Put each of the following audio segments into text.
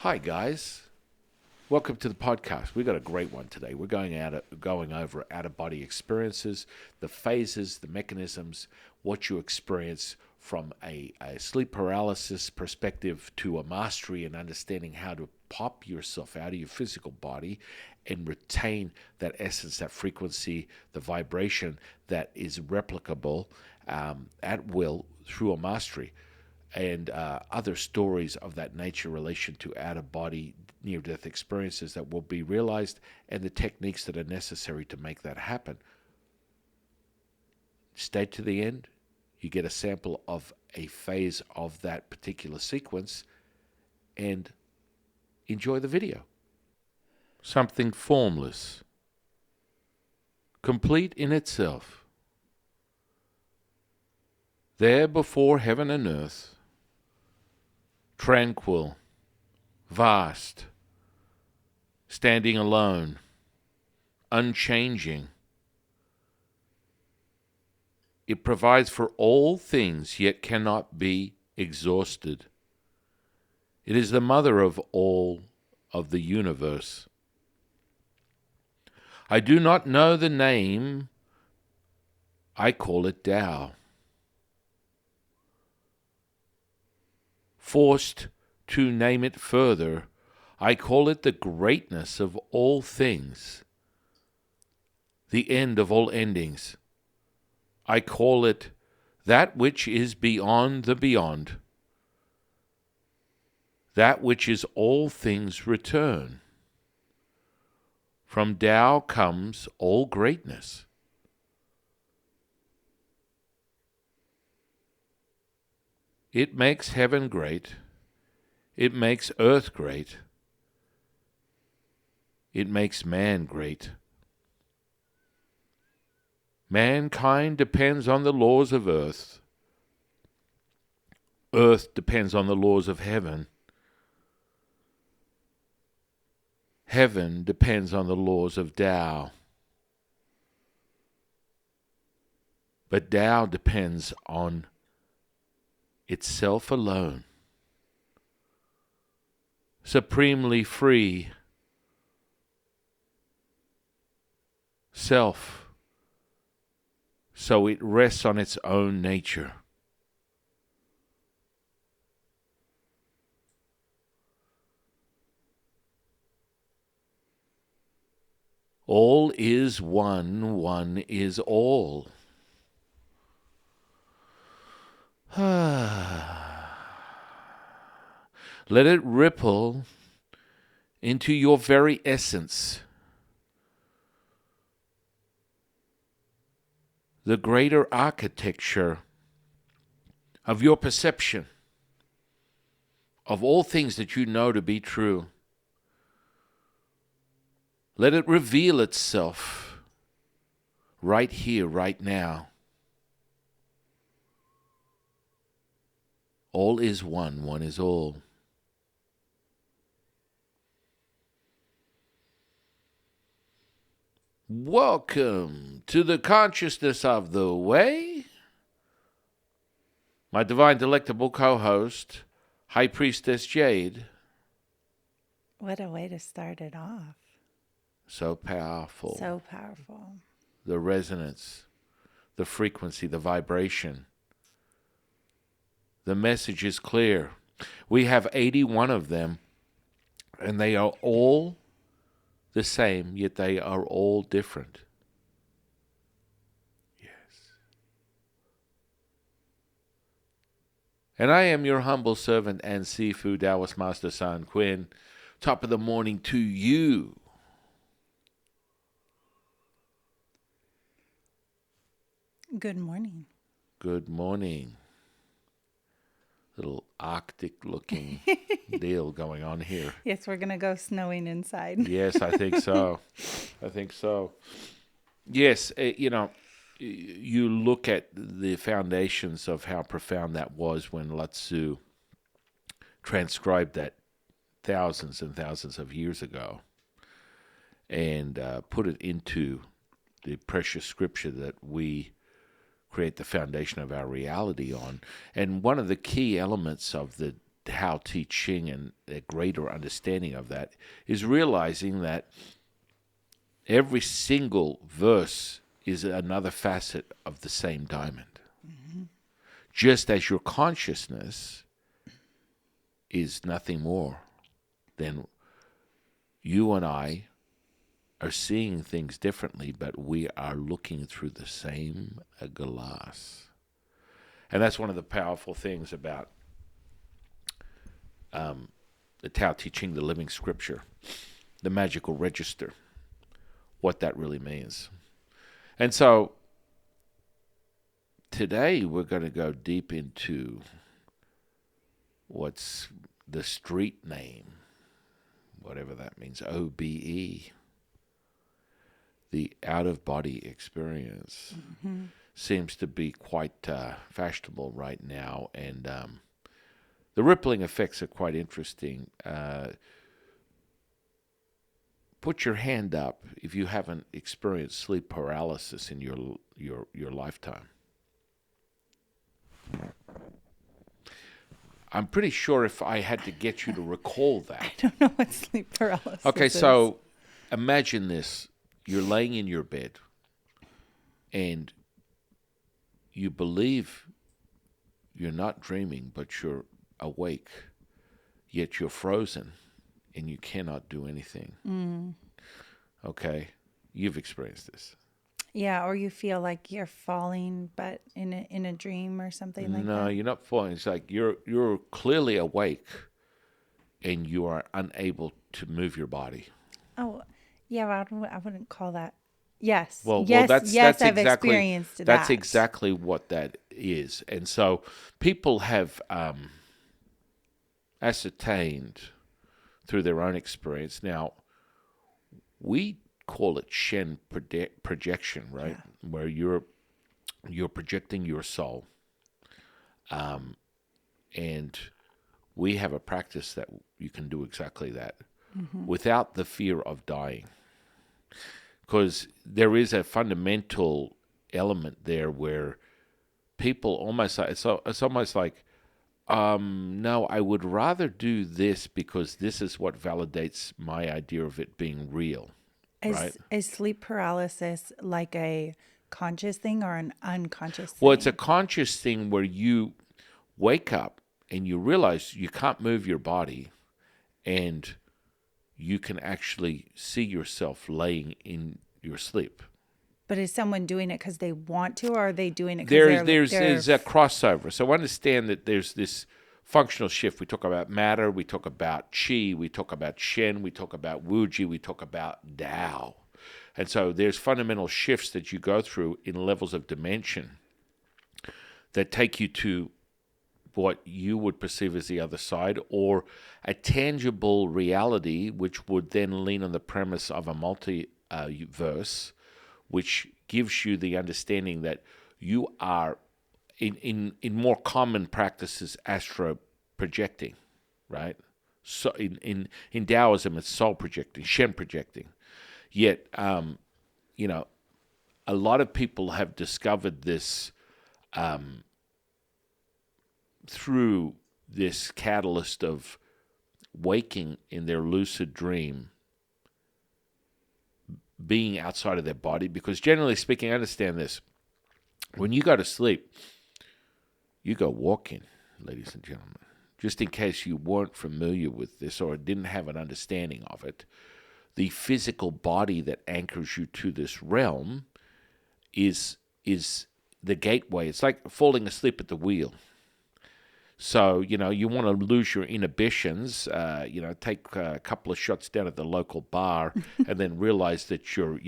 Hi guys, welcome to the podcast. We've got a great one today. We're going over out-of-body experiences, the phases, the mechanisms, what you experience from a sleep paralysis perspective to a mastery and understanding how to pop yourself out of your physical body and retain that essence, that frequency, the vibration that is replicable at will through a mastery. And other stories of that nature relation to out-of-body near-death experiences that will be realized and the techniques that are necessary to make that happen. Stay to the end. You get a sample of a phase of that particular sequence and enjoy the video. Something formless, complete in itself. There before heaven and earth, tranquil, vast, standing alone, unchanging. It provides for all things, yet cannot be exhausted. It is the mother of all of the universe. I do not know the name. I call it Tao. Forced to name it further, I call it the greatness of all things, the end of all endings. I call it that which is beyond the beyond, that which is all things return. From Tao comes all greatness. It makes heaven great. It makes earth great. It makes man great. Mankind depends on the laws of earth. Earth depends on the laws of heaven. Heaven depends on the laws of Tao. But Tao depends on itself alone, supremely free, self, so it rests on its own nature. All is one, one is all. Let it ripple into your very essence. The greater architecture of your perception of all things that you know to be true. Let it reveal itself right here, right now. All is one, one is all. Welcome to the consciousness of the way. My divine delectable co-host, High Priestess Jade. What a way to start it off. So powerful. So powerful. The resonance, the frequency, the vibration. The message is clear. We have 81 of them, and they are all the same, yet they are all different. Yes. And I am your humble servant and Sifu Taoist Master San Quinn. Top of the morning to you. Good morning. Good morning. Little Arctic-looking deal going on here. Yes, we're going to go snowing inside. Yes, I think so. I think so. Yes, you look at the foundations of how profound that was when Lao Tzu transcribed that thousands and thousands of years ago and put it into the precious scripture that we create the foundation of our reality on. And one of the key elements of the Tao Te Ching and a greater understanding of that is realizing that every single verse is another facet of the same diamond. Mm-hmm. Just as your consciousness is nothing more than you and I are seeing things differently, but we are looking through the same glass. And that's one of the powerful things about the Tao Te Ching, the living scripture, the magical register, what that really means. And so today we're going to go deep into what's the street name, whatever that means, OBE, the out-of-body experience. Mm-hmm. Seems to be quite fashionable right now, and the rippling effects are quite interesting. Put your hand up if you haven't experienced sleep paralysis in your lifetime. I'm pretty sure if I had to get you to recall that. I don't know what sleep paralysis Okay, is. so imagine this. You're laying in your bed, and you believe you're not dreaming, but you're awake, yet you're frozen, and you cannot do anything. Mm. Okay? You've experienced this. Yeah, or you feel like you're falling, but in a dream or something like No, that. you're not falling. It's like you're clearly awake, and you are unable to move your body. Oh, yeah, I wouldn't call that. Yes, Well, yes, that's yes. I've exactly experienced that. that's exactly what that is, and so people have ascertained through their own experience. Now, we call it Shen projection, right? Yeah. Where you're projecting your soul, and we have a practice that you can do exactly that without the fear of dying. Because there is a fundamental element there where people almost it's almost like no, I would rather do this because this is what validates my idea of it being real, right? Is sleep paralysis like a conscious thing or an unconscious Well, it's a thing? conscious thing where you wake up and you realize you can't move your body, and you can actually see yourself laying in your sleep. But is someone doing it because they want to, or are they doing it There's because there's a crossover. So understand that there's this functional shift. We talk about matter, we talk about qi, we talk about shen, we talk about wuji, we talk about Tao. And so there's fundamental shifts that you go through in levels of dimension that take you to what you would perceive as the other side, or a tangible reality, which would then lean on the premise of a multiverse, which gives you the understanding that you are, in more common practices, astro projecting, right? So in Taoism, it's soul projecting, Shen projecting. Yet, you know, a lot of people have discovered this through this catalyst of waking in their lucid dream, being outside of their body. Because generally speaking, I understand this. When you go to sleep, you go walking, ladies and gentlemen. Just in case you weren't familiar with this or didn't have an understanding of it, the physical body that anchors you to this realm is the gateway. It's like falling asleep at the wheel. So, you want to lose your inhibitions, take a couple of shots down at the local bar and then realize that you're,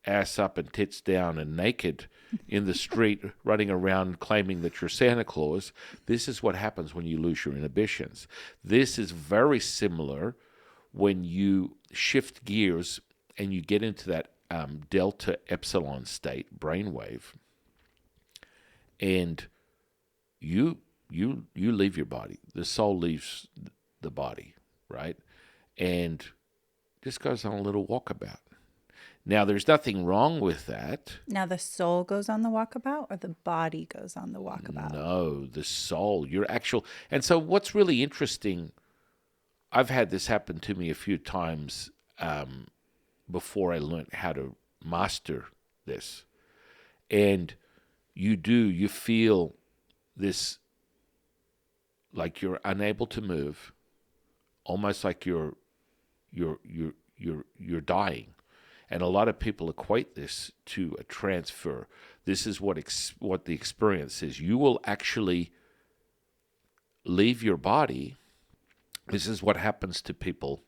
ass up and tits down and naked in the street running around claiming that you're Santa Claus. This is what happens when you lose your inhibitions. This is very similar when you shift gears and you get into that delta epsilon state, brainwave, and you leave your body. The soul leaves the body, right? And just goes on a little walkabout. Now, there's nothing wrong with that. Now the soul goes on the walkabout or the body goes on the walkabout? No, the soul, your actual. And so, what's really interesting, I've had this happen to me a few times before I learned how to master this. And you feel this, like you're unable to move, almost like you're dying. And a lot of people equate this to a transfer. This is what the experience is. You will actually leave your body. This is what happens to people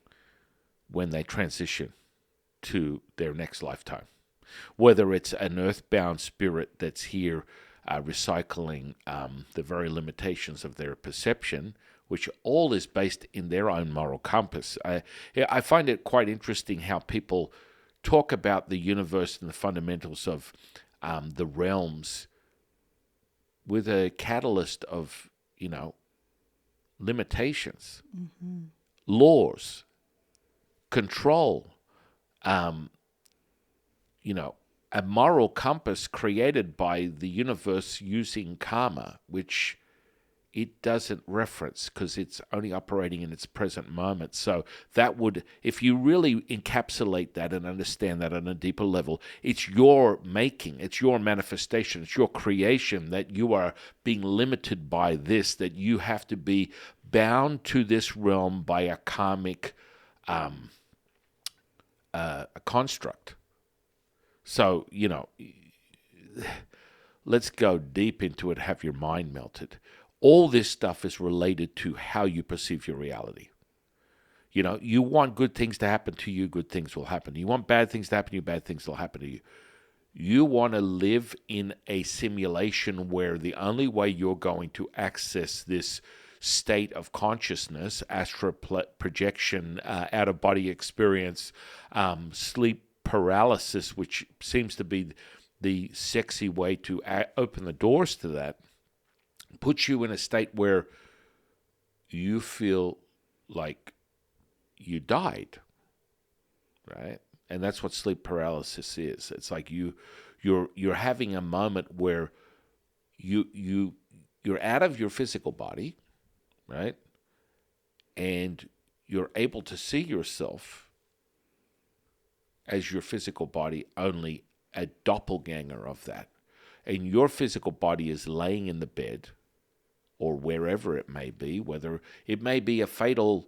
when they transition to their next lifetime. Whether it's an earthbound spirit that's here recycling the very limitations of their perception, which all is based in their own moral compass. I find it quite interesting how people talk about the universe and the fundamentals of the realms with a catalyst of, limitations, laws, control, a moral compass created by the universe using karma, which it doesn't reference because it's only operating in its present moment. So that would, if you really encapsulate that and understand that on a deeper level, it's your making, it's your manifestation, it's your creation, that you are being limited by this, that you have to be bound to this realm by a karmic a construct. So, let's go deep into it, have your mind melted. All this stuff is related to how you perceive your reality. You want good things to happen to you, good things will happen. You want bad things to happen to you, bad things will happen to you. You want to live in a simulation where the only way you're going to access this state of consciousness, astral projection, out-of-body experience, sleep paralysis, which seems to be the sexy way to open the doors to that, puts you in a state where you feel like you died, right? And that's what sleep paralysis is. It's like you're having a moment where you're out of your physical body, right? And you're able to see yourself as your physical body, only a doppelganger of that. And your physical body is laying in the bed or wherever it may be, whether it may be a fatal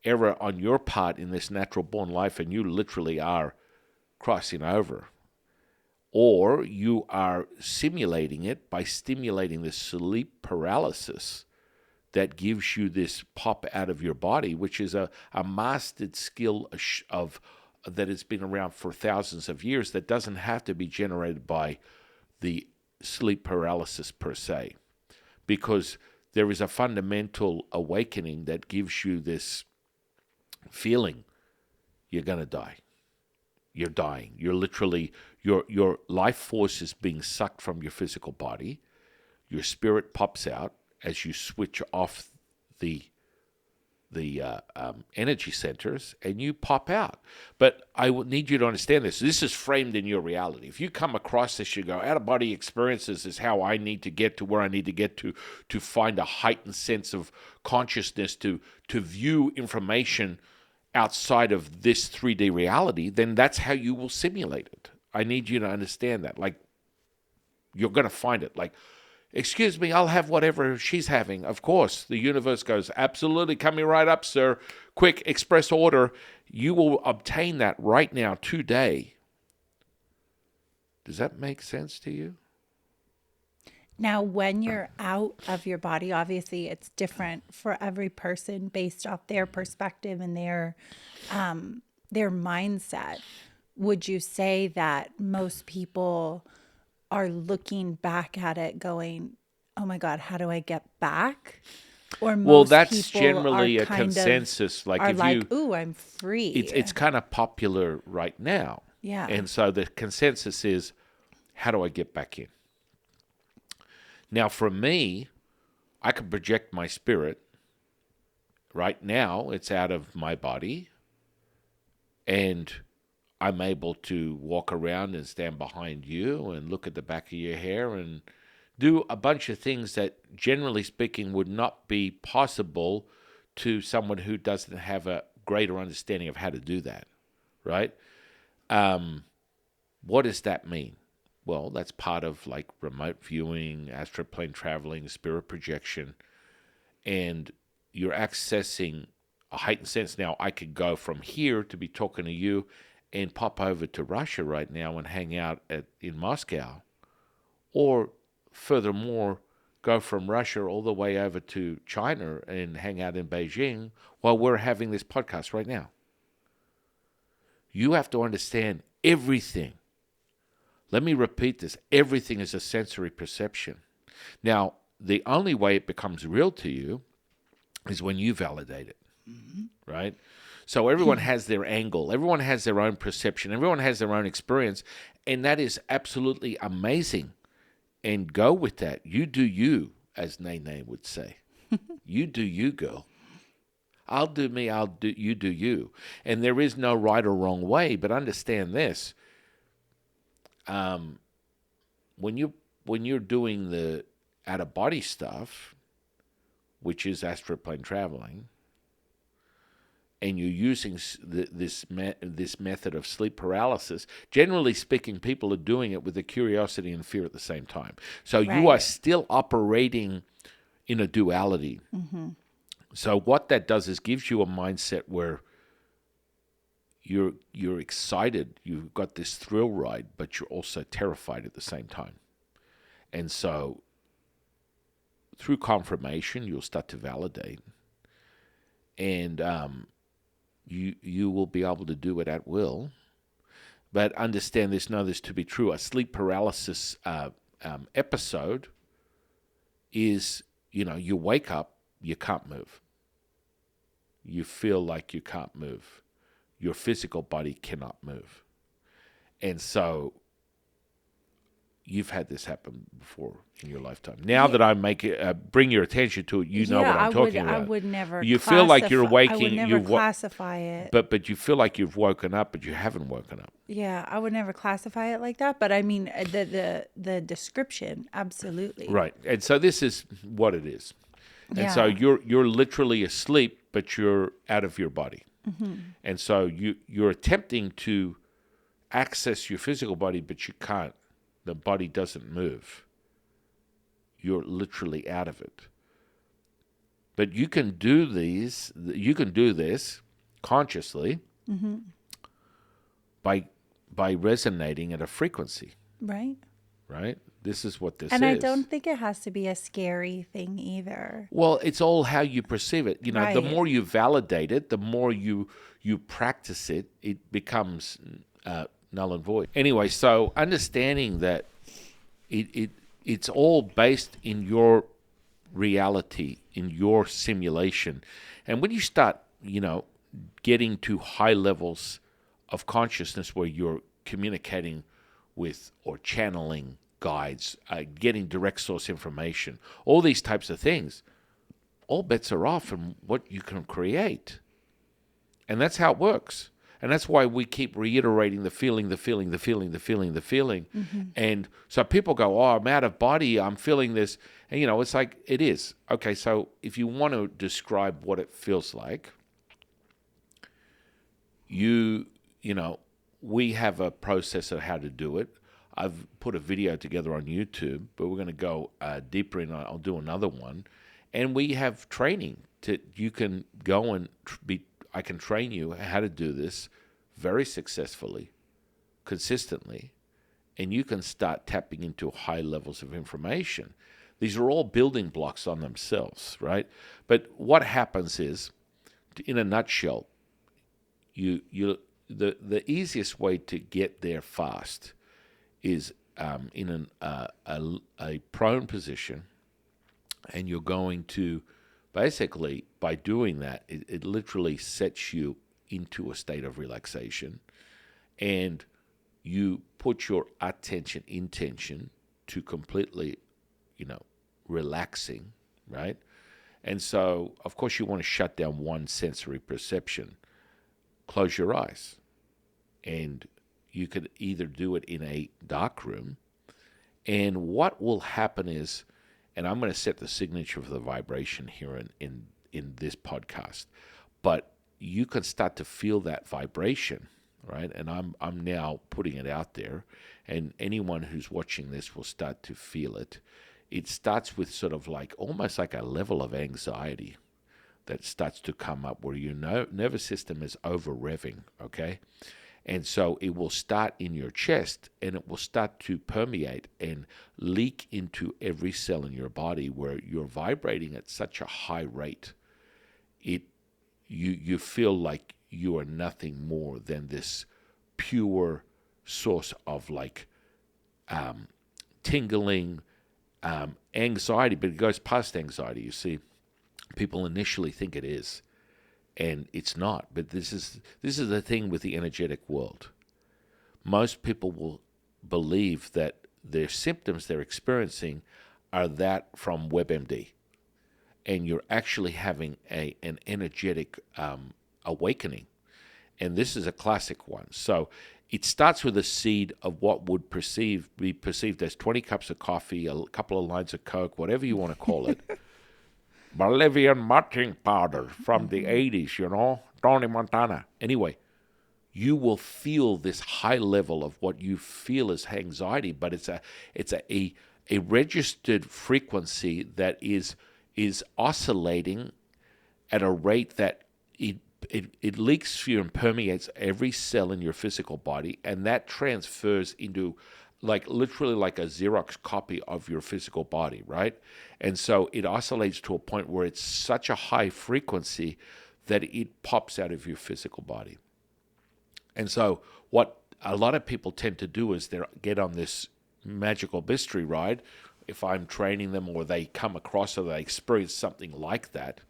error on your part in this natural born life and you literally are crossing over, or you are simulating it by stimulating this sleep paralysis that gives you this pop out of your body, which is a mastered skill of that has been around for thousands of years, that doesn't have to be generated by the sleep paralysis per se, because there is a fundamental awakening that gives you this feeling you're going to die. You're dying. You're literally, your life force is being sucked from your physical body. Your spirit pops out as you switch off the energy centers, and you pop out. But I need you to understand this. This is framed in your reality. If you come across this, you go, out-of-body experiences is how I need to get to where I need to get to find a heightened sense of consciousness, to view information outside of this 3D reality, then that's how you will simulate it. I need you to understand that. Like, you're going to find it. Like, excuse me, I'll have whatever she's having. Of course, the universe goes, absolutely, coming right up, sir. Quick, express order. You will obtain that right now, today. Does that make sense to you? Now, when you're out of your body, obviously it's different for every person based off their perspective and their mindset. Would you say that most people are looking back at it going, oh my God, how do I get back? Or most that's people generally are a consensus. Like, are if like, ooh, I'm free. it's kind of popular right now. Yeah. And so the consensus is, how do I get back in? Now, for me, I can project my spirit. Right now, it's out of my body, and I'm able to walk around and stand behind you and look at the back of your hair and do a bunch of things that, generally speaking, would not be possible to someone who doesn't have a greater understanding of how to do that, right? What does that mean? Well, that's part of like remote viewing, astral plane traveling, spirit projection, and you're accessing a heightened sense. Now, I could go from here to be talking to you and pop over to Russia right now and hang out in Moscow, or furthermore, go from Russia all the way over to China and hang out in Beijing while we're having this podcast right now. You have to understand everything. Let me repeat this. Everything is a sensory perception. Now, the only way it becomes real to you is when you validate it, right? So everyone has their angle. Everyone has their own perception. Everyone has their own experience, and that is absolutely amazing. And go with that. You do you, as Nene would say. You do you, girl. I'll do me, you do you. And there is no right or wrong way, but understand this. When you're doing the out-of-body stuff, which is astral plane traveling, and you're using this method of sleep paralysis, generally speaking, people are doing it with the curiosity and fear at the same time. So you are still operating in a duality. Mm-hmm. So what that does is gives you a mindset where you're excited, you've got this thrill ride, but you're also terrified at the same time. And so through confirmation, you'll start to validate, and you will be able to do it at will. But understand this, know this to be true. A sleep paralysis episode is, you wake up, you can't move. You feel like you can't move. Your physical body cannot move. And so you've had this happen before in your lifetime. Now that I make it, bring your attention to it, you know what I'm talking about. I would never. You feel like you're waking. I would never classify it. But you feel like you've woken up, but you haven't woken up. Yeah, I would never classify it like that. But I mean, the description, absolutely. Right, and so this is what it is. And Yeah. so you're literally asleep, but you're out of your body. Mm-hmm. And so you're attempting to access your physical body, but you can't. The body doesn't move. You're literally out of it. But you can do this consciously by resonating at a frequency. Right. Right? This is what this is. And I don't think it has to be a scary thing either. Well, it's all how you perceive it. Right. The more you validate it, the more you practice it, it becomes null and void. Anyway, so understanding that it's all based in your reality, in your simulation. And when you start, getting to high levels of consciousness where you're communicating with or channeling guides, getting direct source information, all these types of things, all bets are off from what you can create. And that's how it works. And that's why we keep reiterating the feeling. Mm-hmm. And so people go, oh, I'm out of body, I'm feeling this. And, it's like, it is. Okay, so if you want to describe what it feels like, we have a process of how to do it. I've put a video together on YouTube, but we're going to go deeper in. I'll do another one. And we have training. You can go and I can train you how to do this very successfully, consistently, and you can start tapping into high levels of information. These are all building blocks on themselves, right? But what happens is, in a nutshell, the easiest way to get there fast is in a prone position, and you're going to basically, by doing that, it literally sets you into a state of relaxation, and you put your intention to completely, relaxing, right? And so, of course, you want to shut down one sensory perception. Close your eyes. And you could either do it in a dark room. And what will happen is, and I'm going to set the signature for the vibration here in this podcast, but you can start to feel that vibration, right? And I'm now putting it out there, and anyone who's watching this will start to feel it. It starts with sort of like almost like a level of anxiety that starts to come up where your nervous system is over revving, okay? And so it will start in your chest, and it will start to permeate and leak into every cell in your body where you're vibrating at such a high rate. You feel like you are nothing more than this pure source of like tingling anxiety, but it goes past anxiety. You see, people initially think it is, and it's not. But this is the thing with the energetic world. Most people will believe that their symptoms they're experiencing are that from WebMD, and you're actually having an energetic awakening. And this is a classic one. So it starts with a seed of what would be perceived as 20 cups of coffee, a couple of lines of Coke, whatever you want to call it. Bolivian marching powder from the 80s, Tony Montana. Anyway, you will feel this high level of what you feel as anxiety, but it's a registered frequency that is oscillating at a rate that it leaks through and permeates every cell in your physical body, and that transfers into like literally like a Xerox copy of your physical body, right? And so it oscillates to a point where it's such a high frequency that it pops out of your physical body. And so what a lot of people tend to do is they get on this magical mystery ride, if I'm training them or they come across or they experience something like that.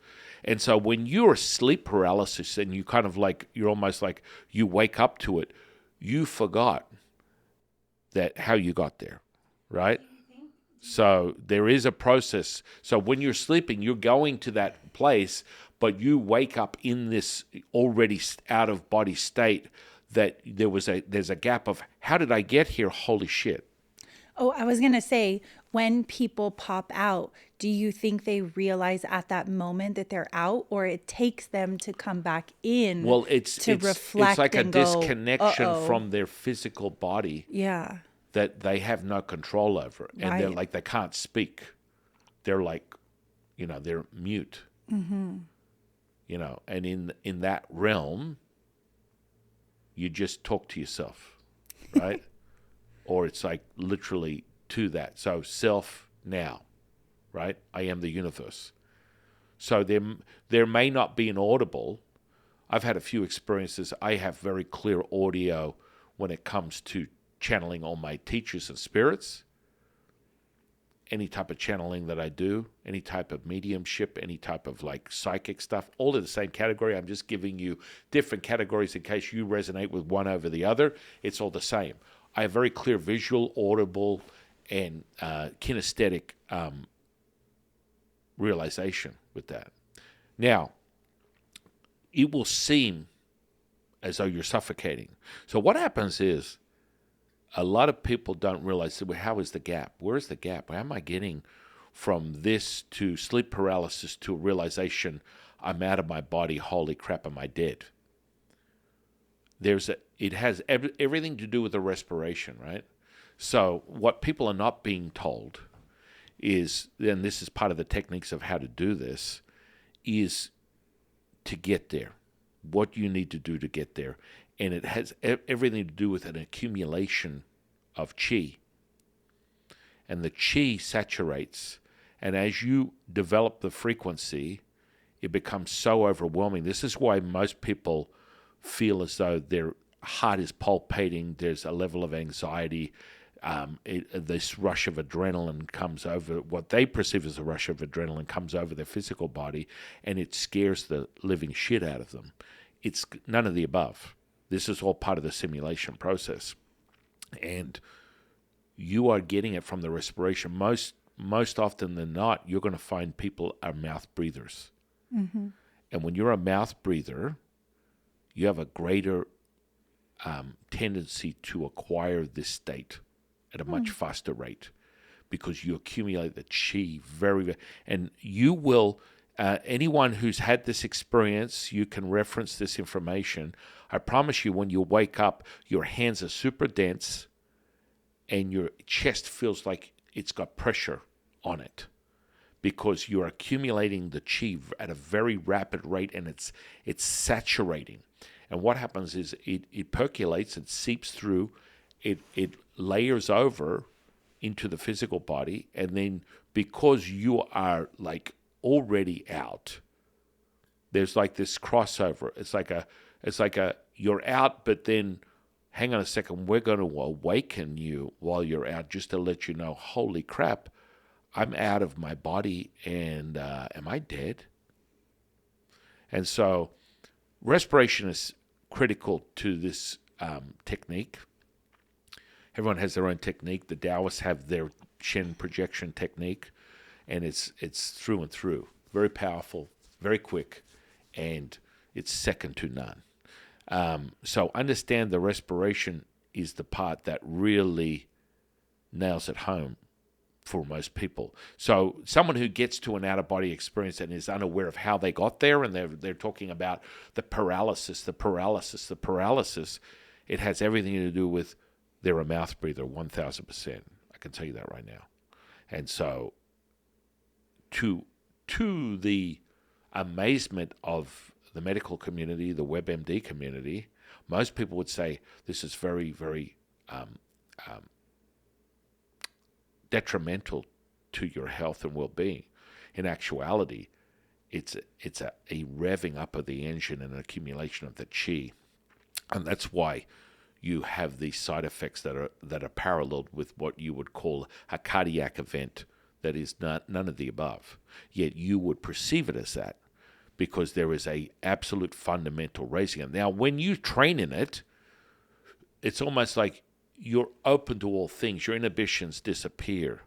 And so when you're sleep paralysis and you kind of like, you're almost like you wake up to it, you forgot that how you got there, right? So there is a process. So when you're sleeping, you're going to that place, but you wake up in this already out of body state that there's a gap of how did I get here? Holy shit. Oh, I was going to say, when people pop out, do you think they realize at that moment that they're out, or it takes them to come back in Well, it's reflect like a and go, disconnection uh-oh. from their physical body Yeah. that they have no control over. And they're Right. like, they can't speak. They're like, they're mute. Mm-hmm. And in that realm, you just talk to yourself, right? Or it's like literally to that. So self now, right? I am the universe. So there may not be an audible. I've had a few experiences. I have very clear audio when it comes to channeling all my teachers and spirits. Any type of channeling that I do, any type of mediumship, any type of like psychic stuff, all in the same category. I'm just giving you different categories in case you resonate with one over the other. It's all the same. I have very clear visual, audible, and kinesthetic realization with that. Now, it will seem as though you're suffocating. So what happens is a lot of people don't realize, well, how is the gap? Where is the gap? How am I getting from this to sleep paralysis to a realization I'm out of my body? Holy crap, am I dead? It has everything to do with the respiration, right? So what people are not being told is, and this is part of the techniques of how to do this, is to get there. What you need to do to get there. And it has everything to do with an accumulation of chi. And the chi saturates. And as you develop the frequency, it becomes so overwhelming. This is why most people feel as though their heart is palpitating. There's a level of anxiety. This rush of adrenaline comes over, what they perceive as a rush of adrenaline comes over their physical body, and it scares the living shit out of them. It's none of the above. This is all part of the simulation process. And you are getting it from the respiration. Most often than not, you're going to find people are mouth breathers. Mm-hmm. And when you're a mouth breather, you have a greater tendency to acquire this state at a much faster rate because you accumulate the chi and you will. Anyone who's had this experience, you can reference this information. I promise you, when you wake up, your hands are super dense and your chest feels like it's got pressure on it because you're accumulating the chi at a very rapid rate and it's saturating. And what happens is it percolates, it seeps through, it layers over into the physical body, and then because you are like already out, there's like this crossover. It's like a you're out, but then hang on a second, we're going to awaken you while you're out just to let you know, holy crap, I'm out of my body, and am I dead? And so respiration is critical to this technique. Everyone has their own technique. The Taoists have their Shen projection technique, and it's through and through. Very powerful, very quick, and it's second to none. So understand the respiration is the part that really nails it home for most people. So someone who gets to an out-of-body experience and is unaware of how they got there, and they're talking about the paralysis, it has everything to do with they're a mouth breather, 1,000%. I can tell you that right now. And so to the amazement of the medical community, the WebMD community, most people would say this is very, very detrimental to your health and well-being. In actuality, it's a revving up of the engine and an accumulation of the chi, and that's why you have these side effects that are paralleled with what you would call a cardiac event that is none of the above. Yet you would perceive it as that because there is a absolute fundamental raising it. Now, when you train in it, it's almost like you're open to all things. Your inhibitions disappear.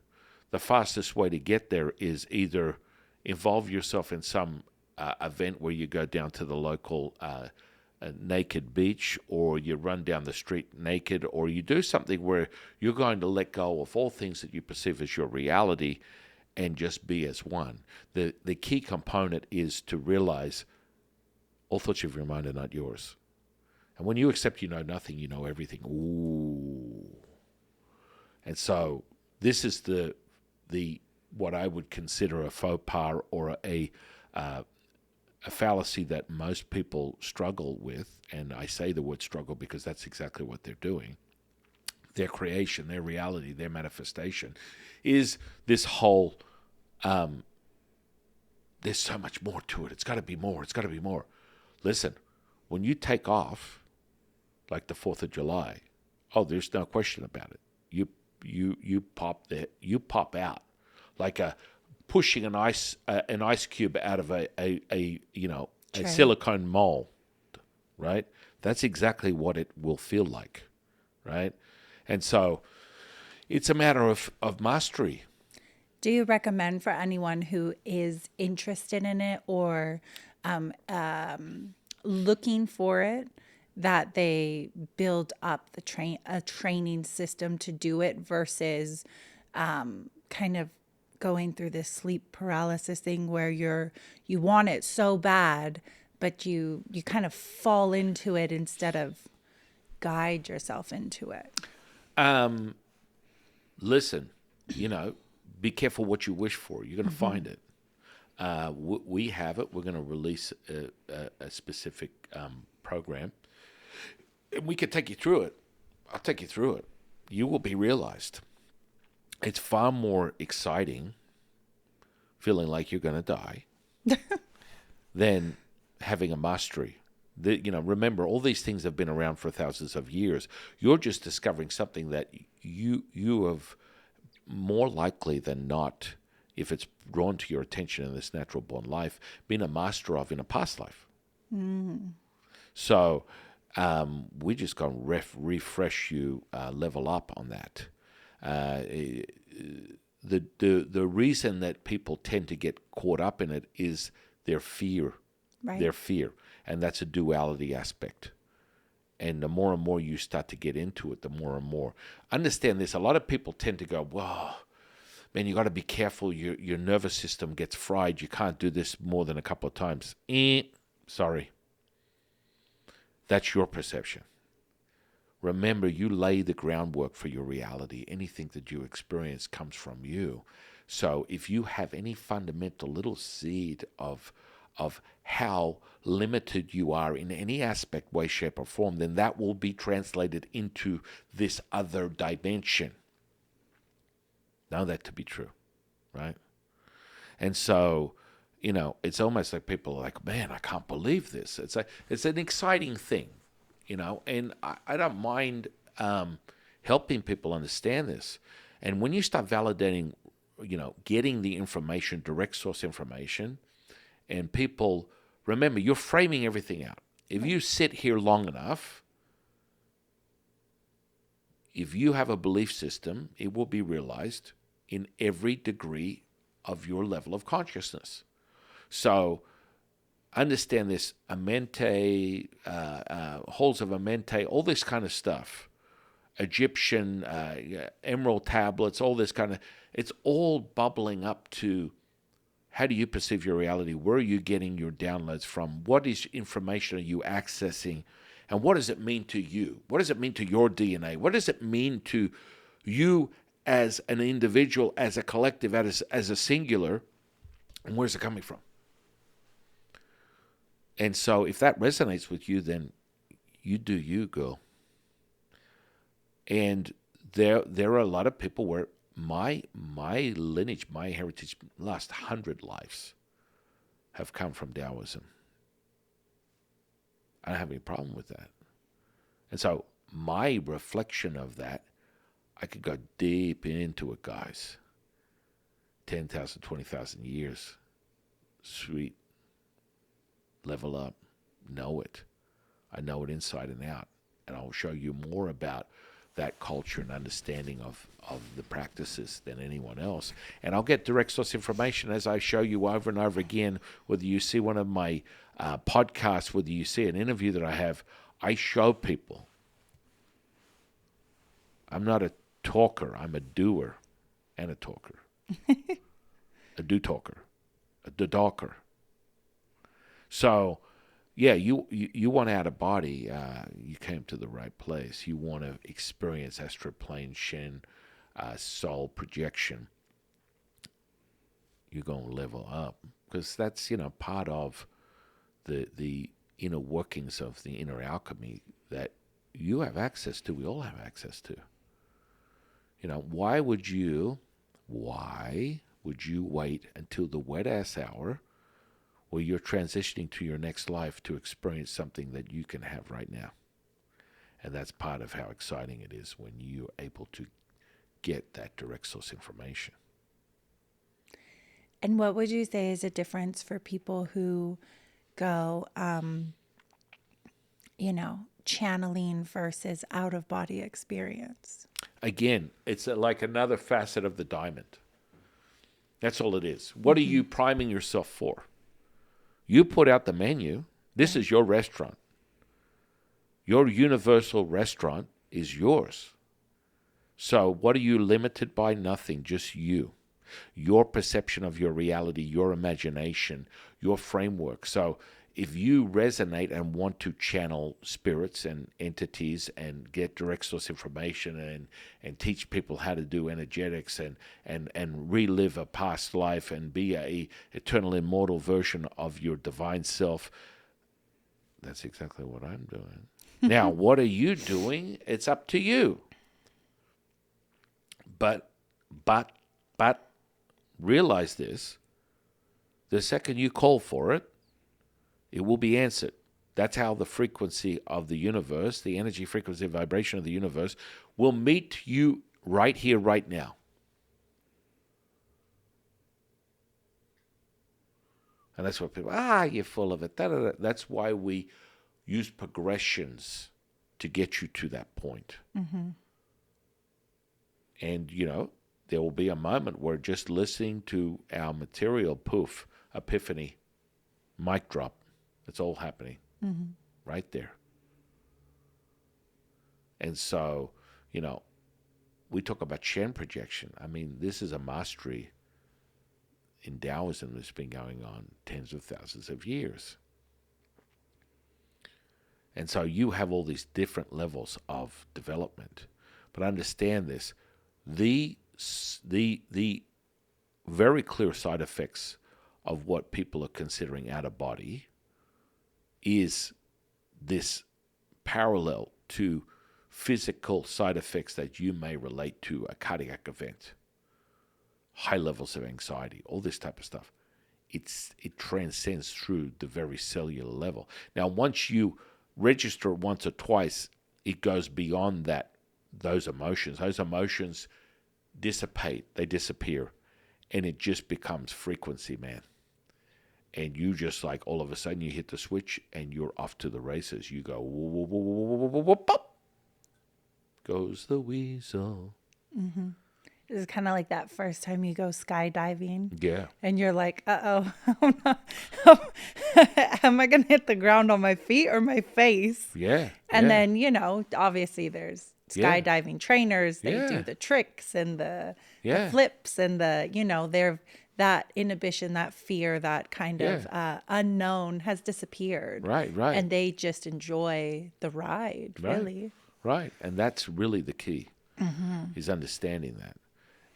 The fastest way to get there is either involve yourself in some event where you go down to the local naked beach, or you run down the street naked, or you do something where you're going to let go of all things that you perceive as your reality and just be as one. The key component is to realize all thoughts of your mind are not yours. And when you accept you know nothing, you know everything. Ooh. And so this is the what I would consider a faux pas or a fallacy that most people struggle with. And I say the word struggle because that's exactly what they're doing. Their creation, their reality, their manifestation is this whole, there's so much more to it. It's got to be more. It's got to be more. Listen, when you take off, like the 4th of July, there's no question about it. You pop out like pushing an ice cube out of a silicone mold, right? That's exactly what it will feel like, right? And so it's a matter of mastery. Do you recommend for anyone who is interested in it or looking for it that they build up a training system to do it versus kind of going through this sleep paralysis thing where you want it so bad, but you kind of fall into it instead of guide yourself into it? Listen, be careful what you wish for. You're going to find it. We have it. We're going to release a specific program. And we can take you through it. I'll take you through it. You will be realized. It's far more exciting feeling like you're going to die than having a mastery. Remember, all these things have been around for thousands of years. You're just discovering something that you have more likely than not, if it's drawn to your attention in this natural born life, been a master of in a past life. So we just going to refresh you, level up on that. The reason that people tend to get caught up in it is their fear, Right. their fear, and that's a duality aspect. And the more and more you start to get into it, the more and more. Understand this. A lot of people tend to go, whoa, man, you got to be careful. Your nervous system gets fried. You can't do this more than a couple of times. Sorry. That's your perception. Remember, you lay the groundwork for your reality. Anything that you experience comes from you. So if you have any fundamental little seed of how limited you are in any aspect, way, shape, or form, then that will be translated into this other dimension. Know that to be true, right? And so, it's almost like people are like, man, I can't believe this. It's an exciting thing, and I don't mind helping people understand this. And when you start validating, getting the information, direct source information, and people, remember, you're framing everything out. If you sit here long enough, if you have a belief system, it will be realized in every degree of your level of consciousness. So understand this, Amente, halls of Amente, all this kind of stuff, Egyptian emerald tablets, all this kind of, it's all bubbling up to how do you perceive your reality? Where are you getting your downloads from? What is information are you accessing? And what does it mean to you? What does it mean to your DNA? What does it mean to you as an individual, as a collective, as a singular? And where's it coming from? And so if that resonates with you, then you do you, girl. And there are a lot of people where my lineage, my heritage, last 100 lives have come from Taoism. I don't have any problem with that. And so my reflection of that, I could go deep into it, guys. 10,000, 20,000 years. Sweet. Level up. Know it. I know it inside and out. And I'll show you more about that culture and understanding of the practices than anyone else. And I'll get direct source information as I show you over and over again, whether you see one of my podcasts, whether you see an interview that I have, I show people. I'm not a talker, I'm a doer and a talker. A do-talker, a do-talker. So, yeah, you want out of body, you came to the right place. You want to experience astral plane, Shen, soul projection. You're going to level up because that's, part of the inner workings of the inner alchemy that you have access to, we all have access to. Why would you wait until the wet ass hour where you're transitioning to your next life to experience something that you can have right now? And that's part of how exciting it is when you're able to get that direct source information. And what would you say is a difference for people who go, channeling versus out of body experience? Again, it's like another facet of the diamond. That's all it is. What are you priming yourself for? You put out the menu. This is your restaurant. Your universal restaurant is yours. So what are you limited by? Nothing, just you. Your perception of your reality, your imagination, your framework. So if you resonate and want to channel spirits and entities and get direct source information and teach people how to do energetics and relive a past life and be a eternal immortal version of your divine self, that's exactly what I'm doing. Now, what are you doing? It's up to you. But realize this, the second you call for it, it will be answered. That's how the frequency of the universe, the energy frequency vibration of the universe, will meet you right here, right now. And that's what people, you're full of it. Da-da-da. That's why we use progressions to get you to that point. Mm-hmm. And, there will be a moment where just listening to our material, poof, epiphany, mic drop. It's all happening right there. And so, you know, we talk about Shen projection. I mean, this is a mastery in Taoism that's been going on tens of thousands of years. And so you have all these different levels of development. But understand this, the very clear side effects of what people are considering out of body is this parallel to physical side effects that you may relate to a cardiac event, high levels of anxiety, all this type of stuff. It transcends through the very cellular level. Now, once you register it once or twice, it goes beyond that. Those emotions dissipate, they disappear, and it just becomes frequency, man. And you just like all of a sudden you hit the switch and you're off to the races. You go whoop, whoop, whoop, whoop, whoop, pop, goes the weasel. It's kind of like that first time you go skydiving. Yeah. And you're like, uh-oh, am I going to hit the ground on my feet or my face? Yeah. And yeah. then, you know, obviously there's skydiving trainers. They Yeah. do the tricks and the Yeah. flips and the, you know, they're that inhibition, that fear, that kind of unknown has disappeared. Right. And they just enjoy the ride, really. Right. And that's really the key, is understanding that.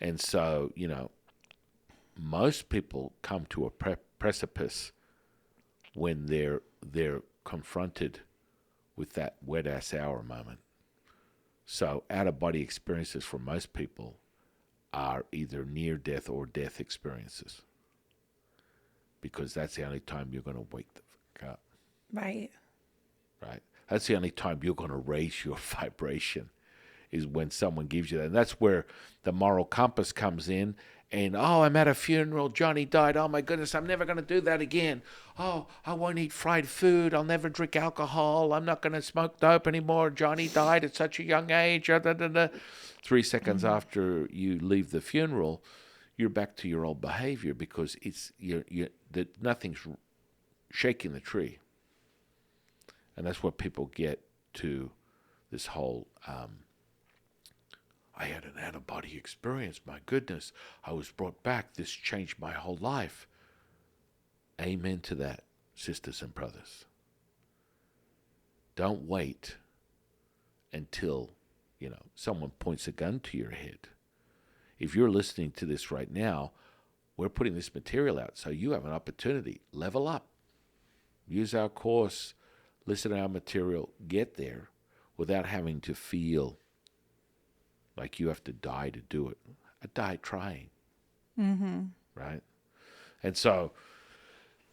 And so, you know, most people come to a precipice when they're confronted with that wet-ass hour moment. So out-of-body experiences for most people are either near-death or death experiences, because that's the only time you're going to wake the fuck up. Right. Right? That's the only time you're going to raise your vibration, is when someone gives you that. And that's where the moral compass comes in. And, oh, I'm at a funeral. Johnny died. Oh, my goodness, I'm never going to do that again. Oh, I won't eat fried food. I'll never drink alcohol. I'm not going to smoke dope anymore. Johnny died at such a young age. 3 seconds after you leave the funeral, you're back to your old behavior, because nothing's shaking the tree. And that's what people get to this whole, I had an out-of-body experience. My goodness, I was brought back. This changed my whole life. Amen to that, sisters and brothers. Don't wait until, someone points a gun to your head. If you're listening to this right now, we're putting this material out, so you have an opportunity. Level up. Use our course. Listen to our material. Get there without having to feel like you have to die to do it. I died trying. Right? And so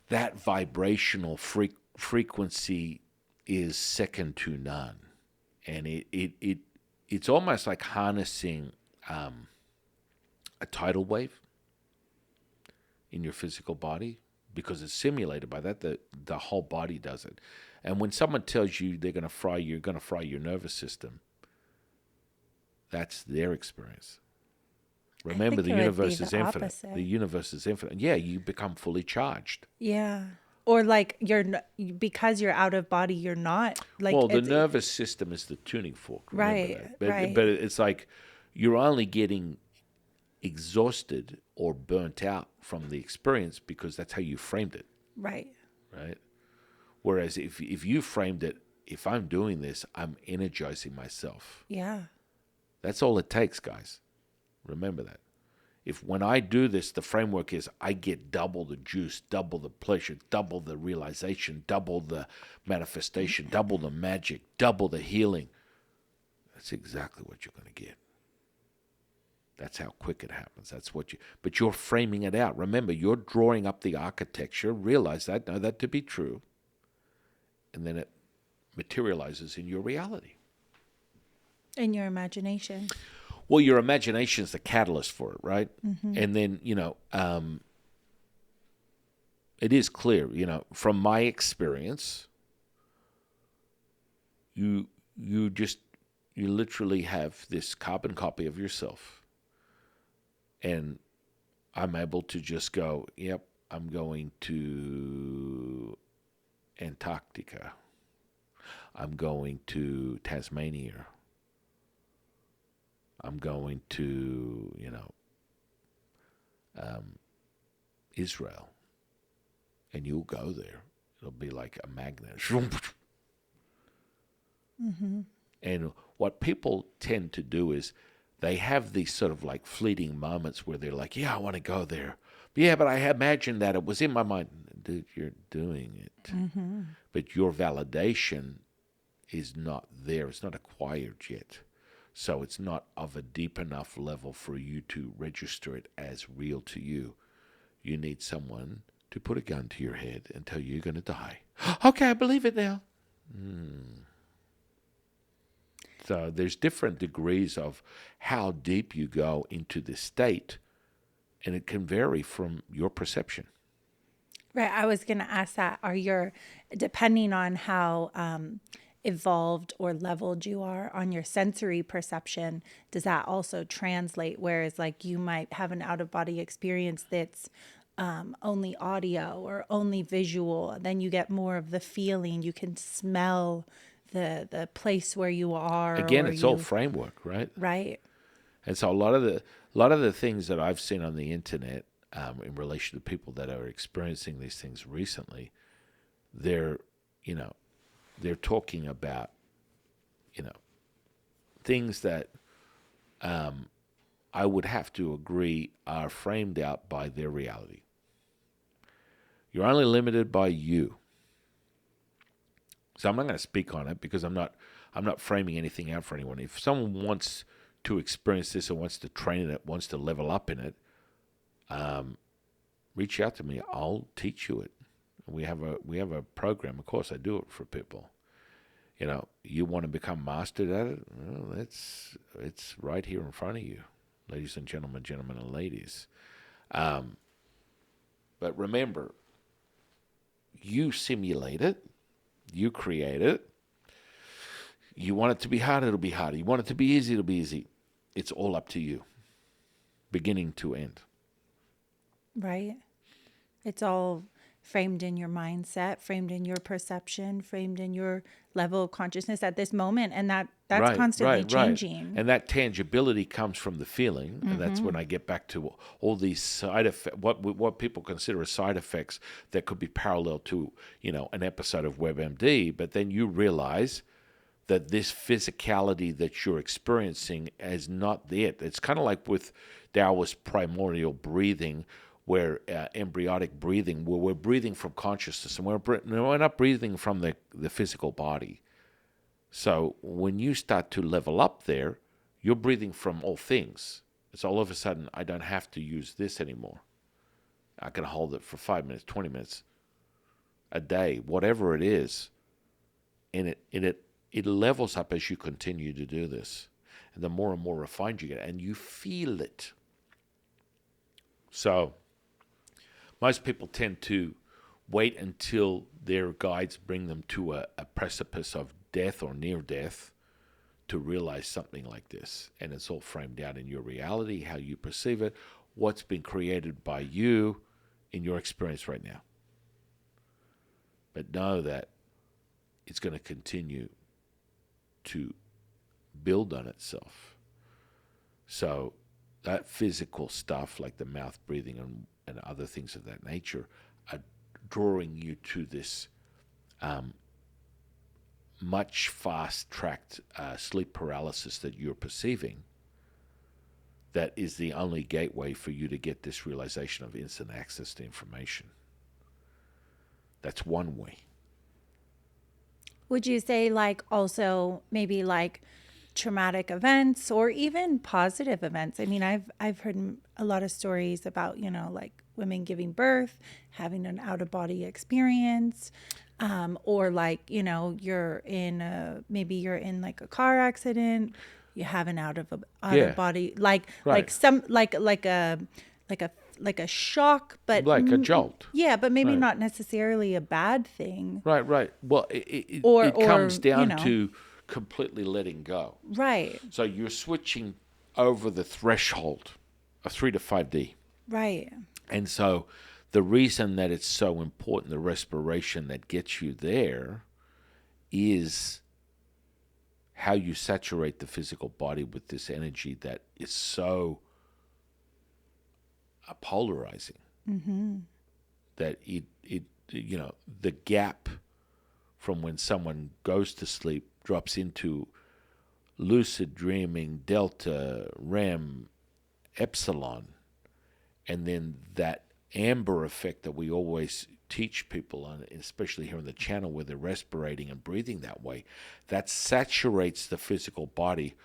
that vibrational frequency is second to none. And it's almost like harnessing a tidal wave in your physical body, because it's simulated by that. The whole body does it. And when someone tells you they're going to fry your nervous system, that's their experience. Remember, the universe is infinite. Opposite. The universe is infinite. Yeah, you become fully charged. Yeah. Or like because you're out of body, you're not like. Well, the nervous system is the tuning fork. Right. But it's like you're only getting exhausted or burnt out from the experience because that's how you framed it. Right. Right. Whereas if you framed it, if I'm doing this, I'm energizing myself. Yeah. That's all it takes, guys. Remember that. If when I do this, the framework is I get double the juice, double the pleasure, double the realization, double the manifestation, double the magic, double the healing. That's exactly what you're going to get. That's how quick it happens. But you're framing it out. Remember, you're drawing up the architecture. Realize that, know that to be true. And then it materializes in your reality. In your imagination. Well, your imagination is the catalyst for it, right? And then, it is clear, from my experience, you literally have this carbon copy of yourself. And I'm able to just go, yep, I'm going to Antarctica. I'm going to Tasmania. I'm going to, Israel, and you'll go there. It'll be like a magnet. And what people tend to do is they have these sort of like fleeting moments where they're like, yeah, I want to go there. Yeah, but I imagined that it was in my mind. Dude, you're doing it. But your validation is not there. It's not acquired yet. So it's not of a deep enough level for you to register it as real to you. You need someone to put a gun to your head and tell you you're going to die. Okay, I believe it now. So there's different degrees of how deep you go into this state, and it can vary from your perception. Right. I was going to ask that. Depending on how evolved or leveled you are on your sensory perception, does that also translate? Whereas, like, you might have an out of body experience that's only audio or only visual, then you get more of the feeling. You can smell the place where you are. Again, it's all framework, right? Right. And so a lot of the things that I've seen on the internet in relation to people that are experiencing these things recently, they're talking about things that I would have to agree are framed out by their reality. You're only limited by you. So I'm not going to speak on it because I'm not framing anything out for anyone. If someone wants to experience this or wants to train in it, wants to level up in it, reach out to me. I'll teach you it. We have a program. Of course, I do it for people. You want to become mastered at it? Well, it's right here in front of you, ladies and gentlemen and ladies. But remember, you simulate it. You create it. You want it to be hard, it'll be hard. You want it to be easy, it'll be easy. It's all up to you, beginning to end. Right. It's all framed in your mindset, framed in your perception, framed in your level of consciousness at this moment. And that's constantly changing. And that tangibility comes from the feeling. And that's when I get back to all these side effects, what people consider as side effects that could be parallel to, an episode of WebMD. But then you realize that this physicality that you're experiencing is not it. It's kind of like with Taoist primordial breathing, where embryonic breathing, where we're breathing from consciousness, and we're not breathing from the physical body. So when you start to level up there, you're breathing from all things. It's all of a sudden, I don't have to use this anymore. I can hold it for 5 minutes, 20 minutes, a day, whatever it is. And it levels up as you continue to do this. And the more and more refined you get, and you feel it. So most people tend to wait until their guides bring them to a precipice of death or near death to realize something like this. And it's all framed out in your reality, how you perceive it, what's been created by you in your experience right now. But know that it's going to continue to build on itself. So that physical stuff like the mouth breathing and other things of that nature are drawing you to this much fast-tracked sleep paralysis that you're perceiving. That is the only gateway for you to get this realization of instant access to information. That's one way. Would you say also maybe traumatic events or even positive events? I mean, I've heard a lot of stories about, women giving birth, having an out of body experience, or you're in a car accident, you have an out of body, like a shock, but like a jolt. Yeah, but maybe not necessarily a bad thing. Right. Well, it comes down to completely letting go. Right. So you're switching over the threshold of 3 to 5D. Right. And so the reason that it's so important, the respiration that gets you there, is how you saturate the physical body with this energy that is so polarizing that it the gap from when someone goes to sleep drops into lucid dreaming, delta, REM, epsilon, and then that amber effect that we always teach people on, especially here in the channel where they're respirating and breathing that way, that saturates the physical body,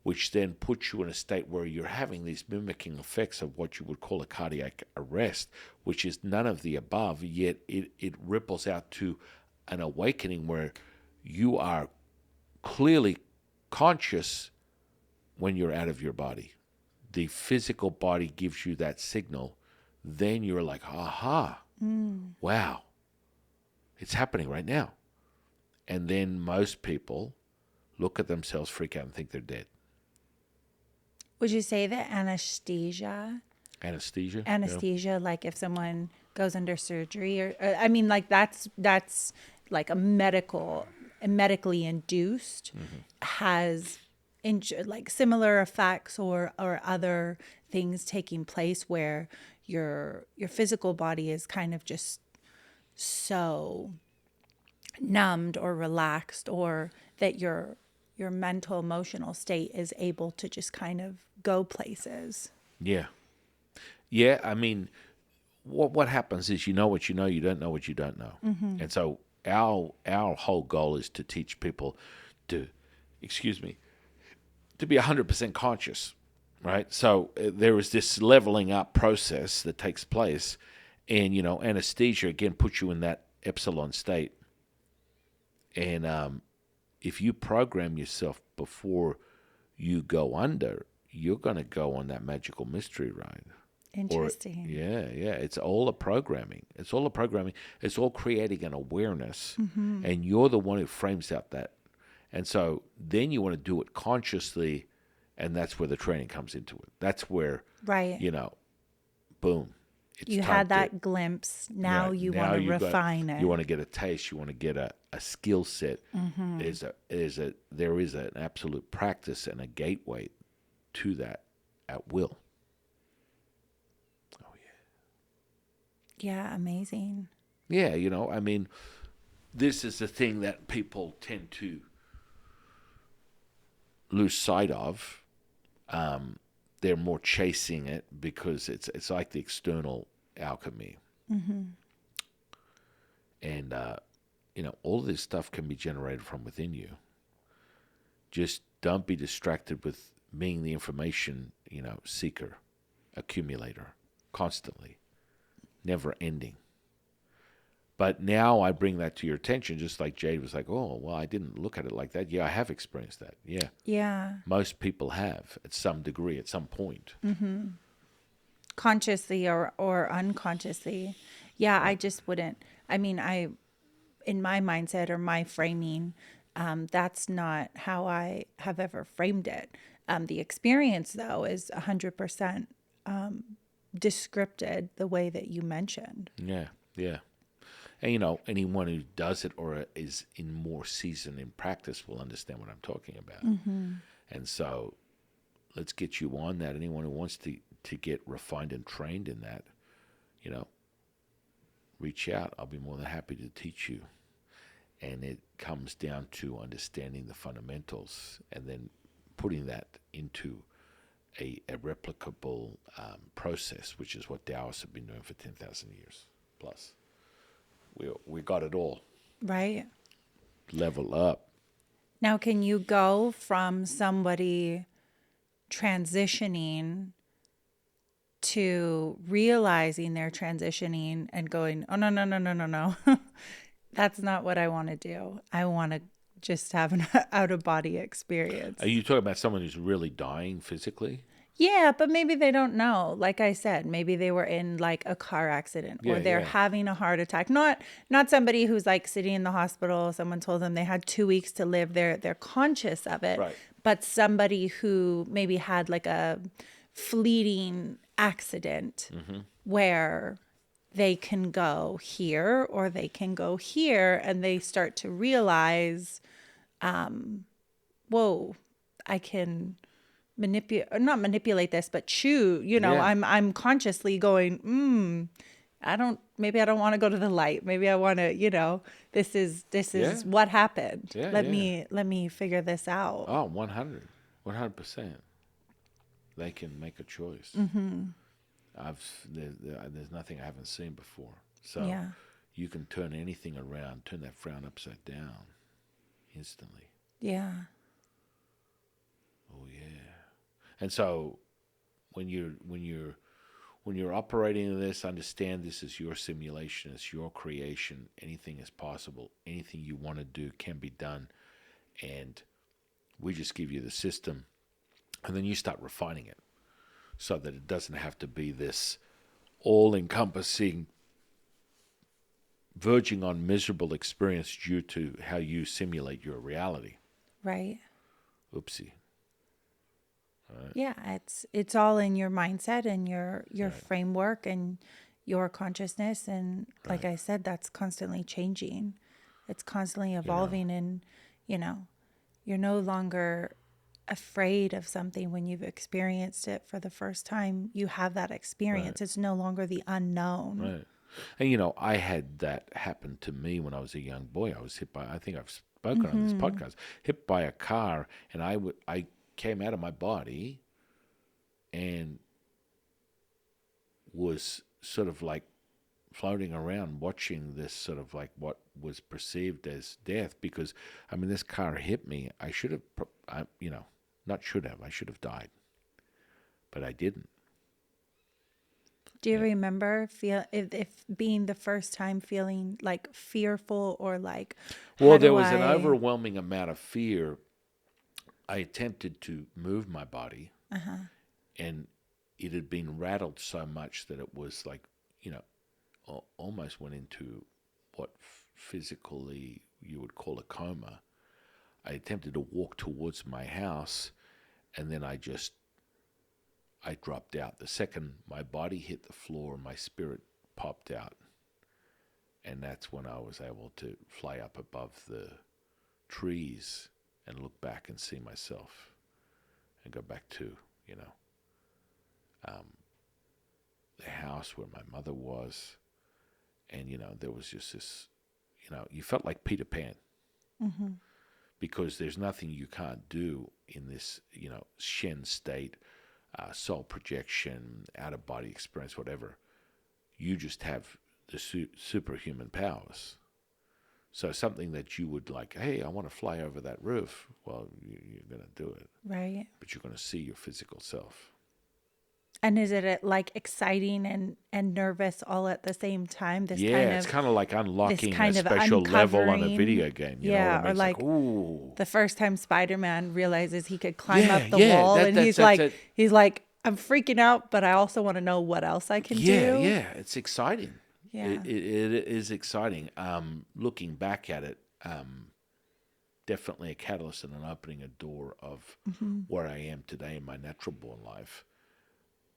which then puts you in a state where you're having these mimicking effects of what you would call a cardiac arrest, which is none of the above, yet it ripples out to an awakening where you are clearly conscious when you're out of your body. The physical body gives you that signal. Then you're like, aha, wow, it's happening right now. And then most people look at themselves, freak out, and think they're dead. Would you say that anesthesia, Anesthesia, like if someone goes under surgery, or I mean, like that's like a medically induced, has like similar effects or other things taking place where your physical body is kind of just so numbed or relaxed, or that your mental emotional state is able to just kind of go places. Yeah. I mean, what happens is you know what you know, you don't know what you don't know, and so our whole goal is to teach people to, to be 100% conscious, right? So there is this leveling up process that takes place, and anesthesia again puts you in that epsilon state, and if you program yourself before you go under, you're going to go on that magical mystery ride. Interesting. It's all a programming. It's all creating an awareness, and you're the one who frames out that. And so then you want to do it consciously, and that's where the training comes into it. That's where, right, boom. You had that glimpse. Now you want to refine it. You want to get a taste. You want to get a skill set. There is an absolute practice and a gateway to that at will. Oh yeah. Yeah, amazing. Yeah, I mean, this is the thing that people tend to lose sight of. They're more chasing it because it's like the external alchemy. And, all this stuff can be generated from within you. Just don't be distracted with being the information, seeker, accumulator, constantly, never ending. But now I bring that to your attention, just like Jade was like, oh, well, I didn't look at it like that. Yeah, I have experienced that. Yeah. Yeah. Most people have at some degree, at some point. Consciously or unconsciously. Yeah, I just wouldn't. I mean, in my mindset or my framing, that's not how I have ever framed it. The experience, though, is 100% descripted the way that you mentioned. Yeah. And, anyone who does it or is in more season in practice will understand what I'm talking about. And so let's get you on that. Anyone who wants to get refined and trained in that, reach out. I'll be more than happy to teach you. And it comes down to understanding the fundamentals and then putting that into a replicable process, which is what Taoists have been doing for 10,000 years plus. We got it all. Right. Level up. Now, can you go from somebody transitioning to realizing they're transitioning and going, oh, no. That's not what I want to do. I want to just have an out-of-body experience. Are you talking about someone who's really dying physically? Yeah, but maybe they don't know. Like I said, maybe they were in like a car accident or they're having a heart attack. Not somebody who's like sitting in the hospital. Someone told them they had 2 weeks to live. They're conscious of it. Right. But somebody who maybe had like a fleeting accident where they can go here or they can go here, and they start to realize whoa, I can manipulate, not manipulate this, but choose, Yeah. I'm consciously going, maybe I don't want to go to the light. Maybe I want to, this is Yeah. what happened. Yeah. Let Yeah. me figure this out. Oh, 100%. They can make a choice. There's nothing I haven't seen before. So Yeah. you can turn anything around, turn that frown upside down instantly. Yeah. Oh yeah. And so when you're operating in this, understand this is your simulation, it's your creation. Anything is possible. Anything you want to do can be done, and we just give you the system, and then you start refining it so that it doesn't have to be this all-encompassing, verging on miserable experience due to how you simulate your reality. Right. Oopsie. Yeah, it's all in your mindset and your Right. framework and your consciousness, and like Right. I said, that's constantly changing. It's constantly You know. evolving, and you know, you're no longer afraid of something when you've experienced it for the first time. You have that Right. experience. It's no longer the unknown. Right. And I had that happen to me when I was a young boy. I was hit by, I think I've spoken on this podcast, hit by a car, and I came out of my body and was sort of like floating around watching this sort of like what was perceived as death, because I mean this car hit me. I should have not should have, I should have died, but I didn't. Do you remember feel if being the first time feeling like fearful or like, how Well, there do was an I? overwhelming amount of fear. I attempted to move my body, and it had been rattled so much that it was like, you know, almost went into what physically you would call a coma. I attempted to walk towards my house, and then I dropped out. The second my body hit the floor, my spirit popped out, and that's when I was able to fly up above the trees and look back and see myself and go back to, you know, um, the house where my mother was. And, there was just this, you felt like Peter Pan, because there's nothing you can't do in this, Shen state, soul projection, out of body experience, whatever. You just have the superhuman powers. So something that you would like, hey, I want to fly over that roof. Well, you're going to do it, Right. but you're going to see your physical self. And is it like exciting and nervous all at the same time? Yeah, it's kind of like This unlocking a kind of special level on a uncovering. video game. You know what I Yeah, mean? or It's like, like ooh, the first time Spider-Man realizes he could climb yeah, up the yeah. wall, and That's it. he's like, I'm freaking out, but I also want to know what else I can Yeah, do. yeah. It's exciting. Yeah. It is exciting. Looking back at it, definitely a catalyst and an opening a door of where I am today in my natural born life.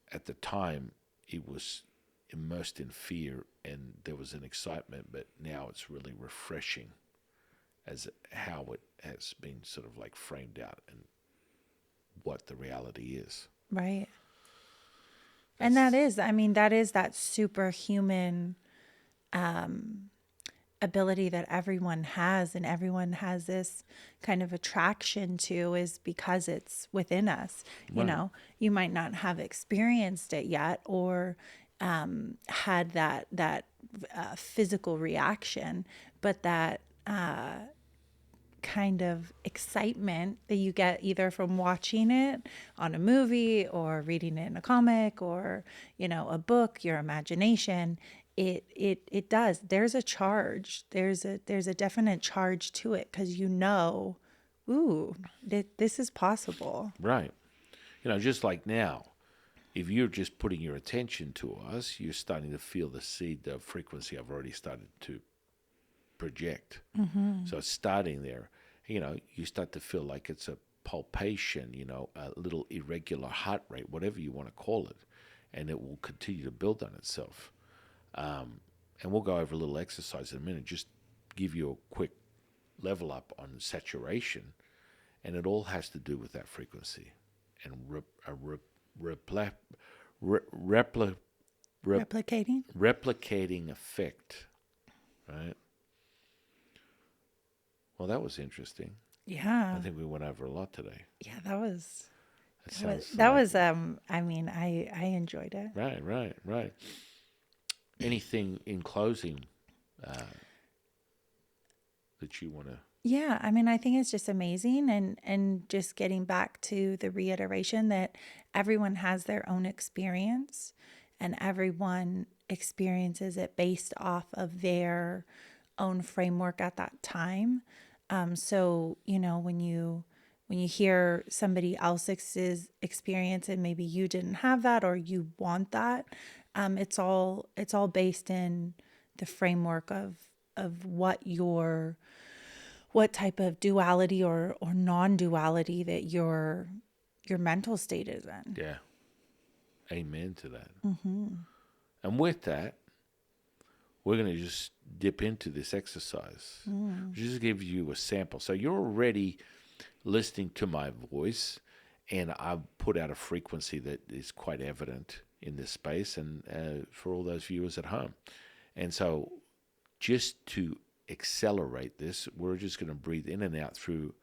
At the time, it was immersed in fear and there was an excitement, but now it's really refreshing as how it has been sort of like framed out and what the reality is. Right. And that That's is, I mean, that is that superhuman ability that everyone has, and everyone has this kind of attraction to, is because it's within us. right, You might not have experienced it yet, or had that physical reaction, but that kind of excitement that you get either from watching it on a movie or reading it in a comic or a book, your imagination, it does, there's a charge, there's a definite charge to it, because ooh, this is possible. right. Just like now, if you're just putting your attention to us, you're starting to feel the seed, the frequency I've already started to project. So it's starting there. You start to feel like it's a palpation, a little irregular heart rate, whatever you want to call it, and it will continue to build on itself. And we'll go over a little exercise in a minute, just give you a quick level up on saturation. And it all has to do with that frequency and repla, re, repli, rep, Replicating. replicating effect, right? Well, that was interesting. I Yeah. think we went over a lot today. Yeah, that was It that was sounds that like was I mean, I enjoyed it. right. Anything in closing that you want to? Yeah, I mean, I think it's just amazing, and just getting back to the reiteration that everyone has their own experience and everyone experiences it based off of their own framework at that time. So, when you hear somebody else's experience and maybe you didn't have that or you want that, it's all based in the framework of what type of duality or non-duality that your mental state is in. Yeah, amen to that. And with that, we're going to just dip into this exercise. Just give you a sample. So you're already listening to my voice, and I've put out a frequency that is quite evident in this space and for all those viewers at home. And so just to accelerate this, we're just going to breathe in and out through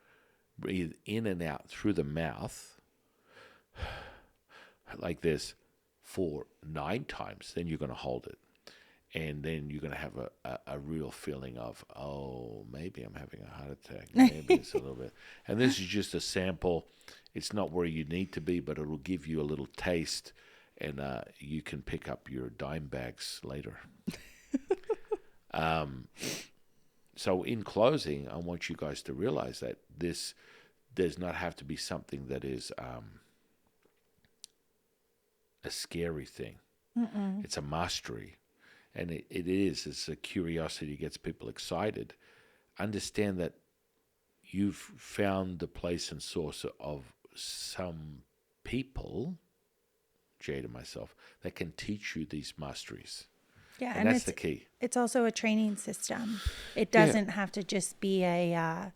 the mouth like this for 9 times. Then you're going to hold it. And then you're going to have a real feeling of, oh, maybe I'm having a heart attack. Maybe it's a little bit. And this is just a sample. It's not where you need to be, but it'll give you a little taste, and you can pick up your dime bags later. So in closing, I want you guys to realize that this does not have to be something that is a scary thing. It's a mastery. And it is. It's a curiosity gets people excited. Understand that you've found the place and source of some people, Jade and myself, that can teach you these masteries. Yeah, And that's the key. It's also a training system. It Yeah. doesn't have to just be a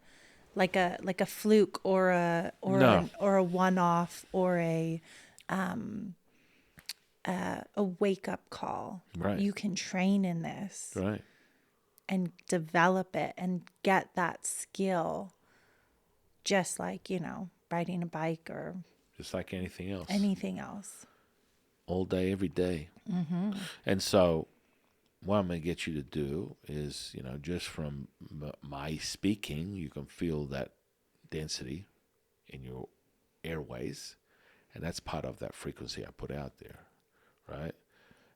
like a fluke or No. a one-off or a wake-up call. Right. You can train in this Right. and develop it and get that skill just like, riding a bike or Just like anything else. anything else. All day, every day. And so what I'm going to get you to do is, just from my speaking, you can feel that density in your airways. And that's part of that frequency I put out there, right?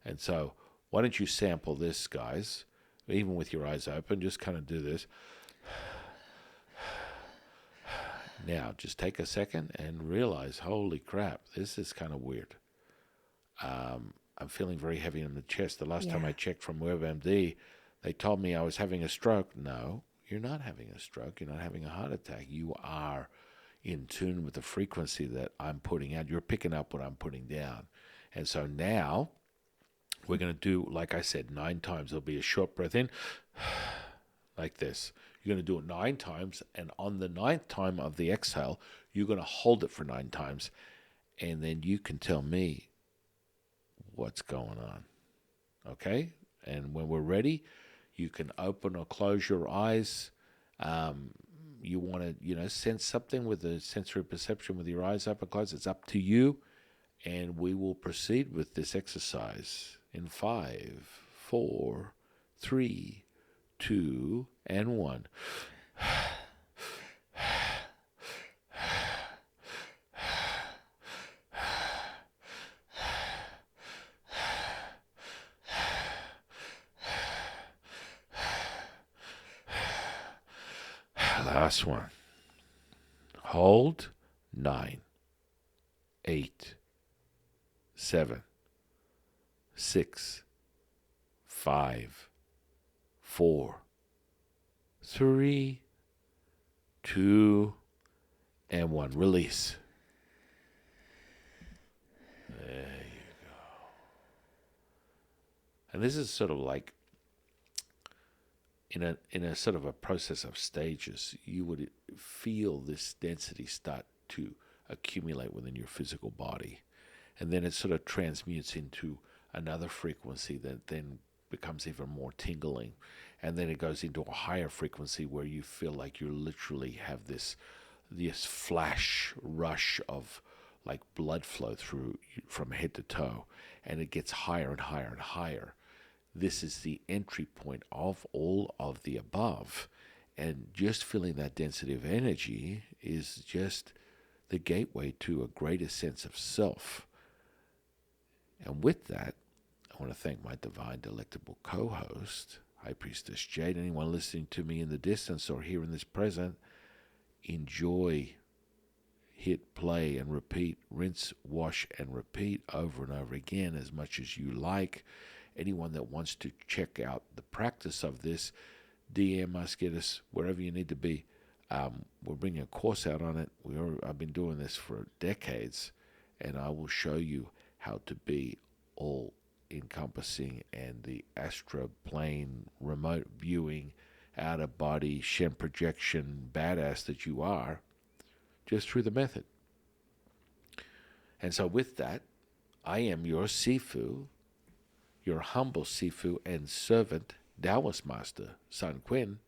And so why don't you sample this, guys, even with your eyes open, just kind of do this. Now, just take a second and realize, holy crap, this is kind of weird. I'm feeling very heavy in the chest. The last time Yeah. I checked from WebMD, they told me I was having a stroke. No, you're not having a stroke. You're not having a heart attack. You are in tune with the frequency that I'm putting out. You're picking up what I'm putting down. And so now we're going to do, like I said, 9 times. There'll be a short breath in, like this. You're going to do it 9 times. And on the 9th time of the exhale, you're going to hold it for 9 times. And then you can tell me what's going on. Okay? And when we're ready, you can open or close your eyes. You want to, sense something with the sensory perception with your eyes open, closed. It's up to you. And we will proceed with this exercise in 5, 4, 3, 2, and 1. Last one. Hold. 9, 8, 7, 6, 5, 4, 3, 2, and 1. Release. There you go. And this is sort of like in a sort of a process of stages, you would feel this density start to accumulate within your physical body, and then it sort of transmutes into another frequency that then becomes even more tingling, and then it goes into a higher frequency where you feel like you literally have this flash rush of like blood flow through from head to toe, and it gets higher and higher and higher. This is the entry point of all of the above, and just feeling that density of energy is just the gateway to a greater sense of self. And with that, I want to thank my divine, delectable co host, High Priestess Jade. Anyone listening to me in the distance or here in this present, enjoy, hit play and repeat, rinse, wash, and repeat over and over again as much as you like. Anyone that wants to check out the practice of this, DM us, get us wherever you need to be. We're bringing a course out on it. I've been doing this for decades, and I will show you how to be all encompassing and the astral plane, remote viewing, out of body, Shem projection badass that you are, just through the method. And so, with that, I am your Sifu, your humble Sifu and servant, Taoist Master, San Quinn.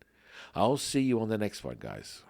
I'll see you on the next one, guys.